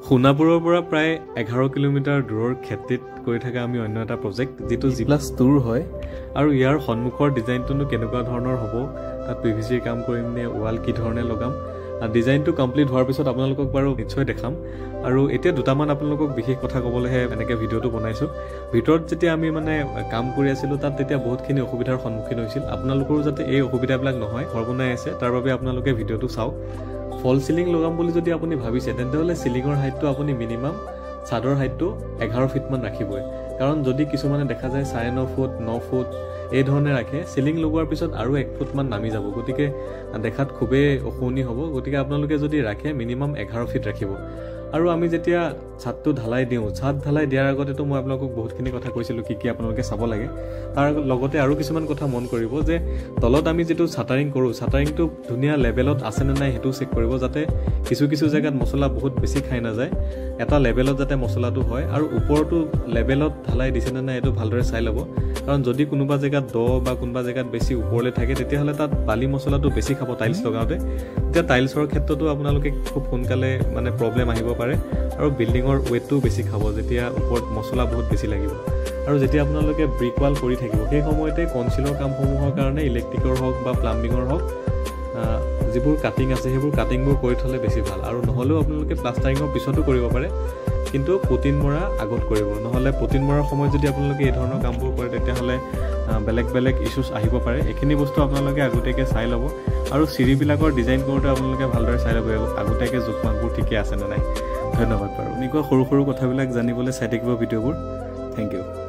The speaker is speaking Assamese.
সোণাপুৰৰ পৰা প্ৰায় 11 কিলোমিটাৰ দূৰৰ খেতিত কৰি থকা আমি অন্য এটা প্ৰজেক্ট যেটো G+2 হয় আৰু ইয়াৰ সন্মুখৰ ডিজাইনটো কেনেকুৱা ধৰণৰ হ'ব তাত PVC কাম কৰিম নে ওয়াল কি ধৰণে লগাম ডিজাইনটো কমপ্লিট হোৱাৰ পিছত আপোনালোকক বাৰু নিশ্চয় দেখাম আৰু এতিয়া দুটামান আপোনালোকক বিশেষ কথা ক'বলৈহে এনেকৈ ভিডিঅ'টো বনাইছো ভিতৰত যেতিয়া আমি মানে কাম কৰি আছিলো তাত তেতিয়া বহুতখিনি অসুবিধাৰ সন্মুখীন হৈছিল আপোনালোকৰো যাতে এই অসুবিধাবিলাক নহয় ঘৰ বনাই আছে তাৰ বাবে আপোনালোকে ভিডিঅ'টো চাওক ফল সিলিং লগাম বুলি যদি আপুনি ভাবিছে তেন্তে হলে সিলিংৰ হাইটটো আপুনি মিনিমাম ছাদৰ হাইটটো 11 ফিট মান ৰাখিবই কাৰণ যদি কিছুমানে দেখা যায় 9.5 ফুট 9 ফুট এই ধৰণে ৰাখে সিলিং লগোৱাৰ পিছত আৰু 1 ফুট মান নামি যাব গতিকে দেখাত খুবেই অসুনি হ'ব গতিকে আপোনালোকে যদি ৰাখে মিনিমাম 11 ফিট ৰাখিব আৰু আমি যেতিয়া ছাদটো ঢালাই দিও ছাদ ঢালাই দিয়াৰ আগতে তো মই আপোনালোকক বহুতখিনি কথা কৈছিলো কি আপোনালোকে চাব লাগে তাৰ লগতে আৰু কিছুমান কথা মন কৰিব যে তলত আমি যেটো ছাটাৰিং কৰো ছাটাৰিংটো ধুনিয়া লেভেলত আছে নে নাই হেতু চেক কৰিব যাতে কিছু জায়গাত মছলা বহুত বেছি খাই না যায় এটা লেভেলত যাতে মছলাটো হয় আৰু ওপৰটো লেভেলত ঢালাই দিছে নে নাই এটো ভালদৰে চাই লব কাৰণ যদি কোনোবা জায়গাত দ বা কোনোবা জায়গাত বেছি ওপৰলে থাকে তেতিয়া হলে তাত বালি মছলাটো বেছি খাব টাইলছ লগাওতে তেতিয়া টাইলছৰ ক্ষেত্ৰতো আপোনালোকে খুব সোনকালে মানে প্ৰবলেম আহিব পাৰে আৰু বিল্ডিংৰ ওয়েটটো বেছি খাব যেতিয়া ওপৰত মছলা বহুত বেছি লাগিব আৰু যেতিয়া আপোনালোকে ব্ৰিক ওয়াল কৰি থাকিব সেই সময়তে কনসিলৰ কামসমূহৰ কাৰণে ইলেক্ট্ৰিকৰ হওক বা প্লাম্বিংৰ হওক যিবোৰ কাটিং আছে সেইবোৰ কাটিংবোৰ কৰি থলে বেছি ভাল আৰু নহলেও আপোনালোকে প্লাষ্টাৰিংৰ পিছতো কৰিব পাৰে কিন্তু পুটিন মৰা আগত কৰিব নহলে পুটিন মৰাৰ সময় যদি আপোনালোকে এই ধৰণৰ কামবোৰ কৰে তেতিয়া হলে বেলেগ ইস্যুস আহিব পাৰে এখিনি বস্তু আপোনালোকে আগতেকে চাই লব আৰু চিৰিবিলাকৰ ডিজাইন কৰোতে আপোনালোকে ভালদৰে চাই লব আগতেকে জুকমাকবোৰ ঠিকে আছে নে নাই ধন্যবাদ বাৰু নিকো সৰু কথাবিলাক জানিবলৈ চাই থাকিব ভিডিঅ'বোৰ থ্যাংক ইউ